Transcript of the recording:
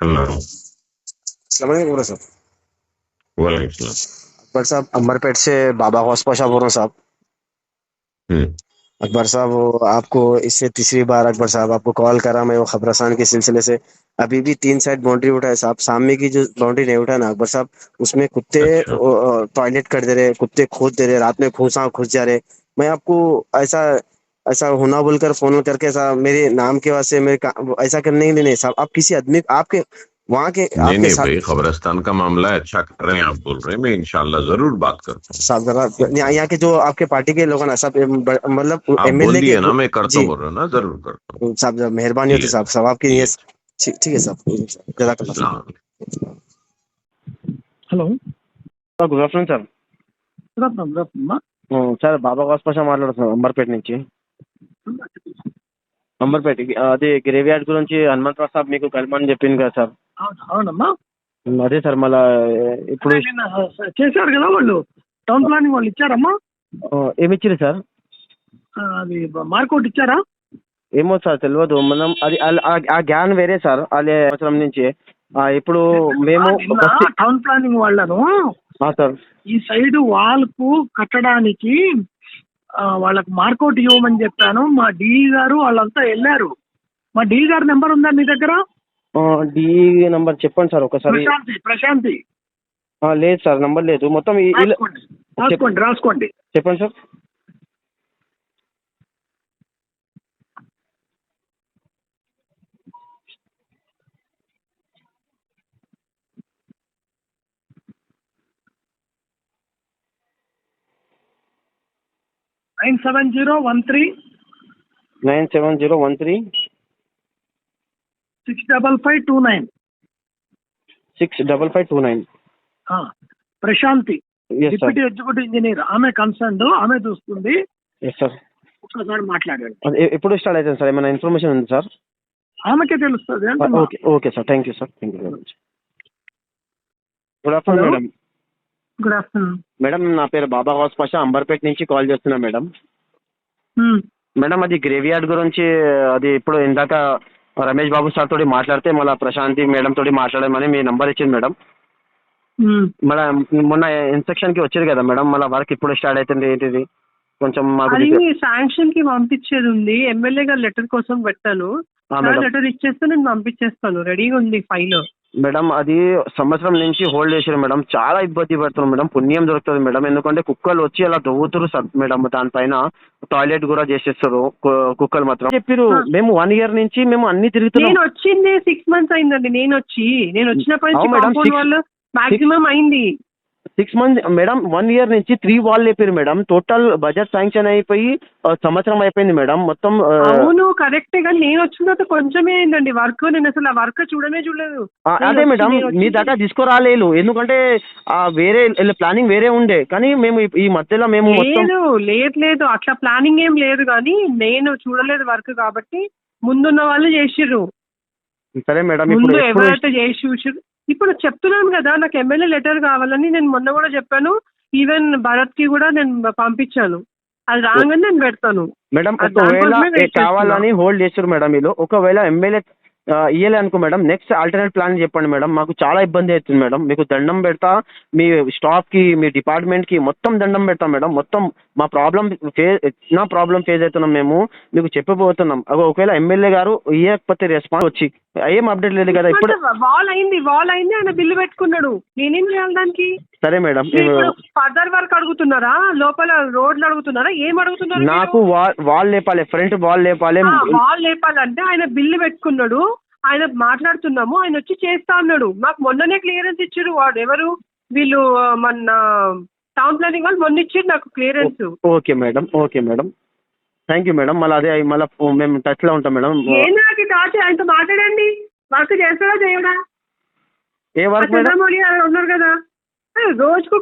Hello. सलाम साहब। वालेकुम सलाम। अकबर साहब अमरपेट से बाबा गौस पाशा बोल रहा हूँ साहब। हम्म। अकबर साहब वो आपको इससे तीसरी बार अकबर साहब आपको कॉल करा मैं वो खबरस्तान के सिलसिले से। अभी भी 3 साइड बाउंड्री उठाए साहब, सामने की जो बाउंड्री नहीं उठा ना अकबर साहब, उसमें कुत्ते अच्छा। टॉयलेट कर दे रहे, कुत्ते खोद दे रहे, रात में घुसा घुस जा रहे। मैं आपको ऐसा ऐसा होना बोलकर फोन करके ऐसा मेरे नाम के वास्ते ऐसा करने ही नहीं साहब। आप किसी आदमी आपके वहाँ के नहीं आपके नहीं साथ भाई, खबरस्तान का मामला है, अच्छा कर रहे हैं आप, बोल रहे हैं, मैं इंशाल्लाह जरूर बात करता हूँ। साहब जरा यहाँ के जो आपके पार्टी के लोग हैं ना सब मतलब आप बोल एमएलए के दिए ना, मैं करता जी हूँ, बोल रहा हूँ ना, जरूर करता हूँ। साहब जरा मेहरबानी ठीक होती है। साहब, साहब आपकी ठीक ये है। ठीक ठीक है साहब, जज़ाकल्लाह अस्सलाम वालेकुम। साहब। Hello good afternoon sir. Ratnamma. Sir Baba వాస్పాషా మాట్లాడుతున్నాను అంబర్పేట నుంచి. అంబర్పేటకి అదే గ్రేవ్ యార్డ్ గురించి హనుమంతరావు సాబ్ మీకు కలపని చెప్పింది కదా సార్. అవునమ్మా. అదే సార్ మళ్ళా ఇప్పుడు నిన్న చేశారు కదా వాళ్ళు, టౌన్ ప్లానింగ్ వాళ్ళు ఇచ్చారమ్మా. ఏమి ఇచ్చారు సార్? అది మార్కౌట్ ఇచ్చారా? ఏమో సార్ తెలియదు. మనం అది ఆ గ్యాన్ వేరే సార్, అదే సంవత్సరం నుంచి. ఇప్పుడు మేము నిన్న టౌన్ ప్లానింగ్ వాళ్ళను సార్ ఈ సైడ్ వాల్ కు కట్టడానికి వాళ్ళకి మార్కౌట్ ఇవ్వమని చెప్పాను. మా డిఈ గారు వాళ్ళంతా వెళ్ళారు. మా డిఈ గారి నెంబర్ ఉందా మీ దగ్గర? డి నంబర్ చెప్పండి సార్ ఒకసారి. ప్రశాంతి లేదు సార్, నంబర్ లేదు. మొత్తం రాసుకోండి. చెప్పండి sir. 97013 65529. 65529. Prashanthi yes sir. Deputy executive engineer, ఆమె కన్సర్న్, ఆమె చూస్తుంది. Yes sir. ఒక్కసారి మాట్లాడండి. ఎప్పుడు స్టార్ట్ అవుతుంది సార్? ఏమైనా ఇన్ఫర్మేషన్ ఉంది సార్? ఆమెకే తెలుస్తుంది. Okay okay sir, thank you sir, thank you very much. Good afternoon madam. Good afternoon madam నా పేరు బాబా గౌస్ పాషా, అంబర్పేట నుంచి కాల్ చేస్తున్నా మేడం. మేడం అది గ్రేవ్ యార్డ్ గురించి, అది ఇప్పుడు ఇందాక రమేష్ బాబు సార్ తోటి మాట్లాడితే మళ్ళీ ప్రశాంతి మేడం తోటి మాట్లాడమని మీ నంబర్ ఇచ్చింది మేడం. మేడం మొన్న ఇన్స్పెక్షన్ కి వచ్చారు కదా మేడం, మళ్ళీ వర్క్ ఇప్పుడు స్టార్ట్ అవుతుంది ఏంటిది కొంచెం మాకు అది శాంక్షన్ కి పంపించేది ఉంది. ఎమ్మెల్యే గారు లెటర్ కోసం పెట్టాను. లెటర్ ఇచ్చేస్తే నేను పంపించేస్తాను, రెడీగా ఉంది ఫైల్. మేడం అది సంవత్సరం నుంచి హోల్డ్ చేసారు మేడం, చాలా ఇబ్బంది పడుతున్నాం మేడం. పుణ్యం దొరుకుతుంది మేడం, ఎందుకంటే కుక్కలు వచ్చి అలా దొవ్వుతురు మేడం, దానిపైన టాయిలెట్ కూడా చేసేస్తారు కుక్కలు మాత్రం. చెప్పారు మేము 1 year నుంచి మేము అన్ని తిరుగుతున్నాం. నేను వచ్చింది 6 months అయిందండి. నేను వచ్చినప్పటి నుంచి కాంపౌండ్ వాళ్ళు మాక్సిమం అయింది 6 months మేడం. 1 year నుంచి 3 wall లేపారు మేడం. టోటల్ బడ్జెట్ శాంక్షన్ అయిపోయి సంవత్సరం అయిపోయింది మేడం మొత్తం. అవును కరెక్టే, కానీ నేను వచ్చిన తర్వాత కొంచెమే అయిందండి వర్క్. నేను అసలు ఆ వర్క్ చూడలేదు. అదే మేడం మీ దగ్గర తీసుకురాలేదు, ఎందుకంటే వేరే ప్లానింగ్ వేరే ఉండే, కానీ మేము ఈ మధ్యలో మేము లేదు అట్లా ప్లానింగ్ ఏం లేదు, కానీ నేను చూడలేదు వర్క్ కాబట్టి ముందున్న వాళ్ళు చేసిర్రు. సరే మేడం. ముందు ఎవరైతే చేసి ఇప్పుడు చెప్తున్నాను కదా, నాకు ఎమ్మెల్యే లెటర్ కావాలని నేను మొన్న కూడా చెప్పాను. ఈవెన్ భరత్ కి కూడా నేను పంపించాను. అది రాగానే నేను పెడతాను మేడం. ఒకవేళ కావాలని హోల్డ్ చేస్తారు మేడం వీళ్ళు, ఒకవేళ ఎమ్మెల్యే ఇయ్యలే అనుకో మేడం, నెక్స్ట్ ఆల్టర్నేట్ ప్లాన్ చెప్పండి మేడం. మాకు చాలా ఇబ్బంది అవుతుంది మేడం, మీకు దండం పెడతా, మీ స్టాఫ్ కి మీ డిపార్ట్మెంట్ కి మొత్తం దండం పెడతాం మేడం. మొత్తం మా ప్రాబ్లం ఫేస్ అవుతున్నాం మేము, మీకు చెప్పబోతున్నాం. ఒకవేళ ఎమ్మెల్యే గారు ఇయ్యకపోతే రెస్పాన్స్ వచ్చి ఏం అప్డేట్ లేదు కదా ఇప్పుడు. వాల్ అయింది ఆయన బిల్లు పెట్టుకున్నాడు, నేనేం చేయాలి దానికి? సరే మేడం. ఫర్దర్ వర్క్ అడుగుతున్నారా, లోపల రోడ్లు అడుగుతున్నారా, ఏం అడుగుతున్నారు? నాకు వాల్ లేపాలి, ఫ్రంట్ వాల్ లేపాలి. వాల్ లేపాలంటే ఆయన బిల్లు పెట్టుకున్నాడు, ఆయన మాట్లాడుతున్నాము, ఆయన వచ్చి చేస్తా అన్నాడు. మాకు మొన్ననే క్లియరెన్స్ ఇచ్చారు. వాడు ఎవరు వీళ్ళు, మన టౌన్ ప్లానింగ్ వాళ్ళు మొన్న ఇచ్చారు నాకు clearance. Okay madam, okay madam, thank you madam. మళ్ళీ అదే మళ్ళీ మేము టచ్ లో ఉంటాం మేడం. ఏంటి టాచ్? ఆయనతో మాట్లాడండి, వర్క్ చేస్తాడా చేయడా? ఏ వర్క్ మేడం? ఉన్నారు కదా, రోజుకు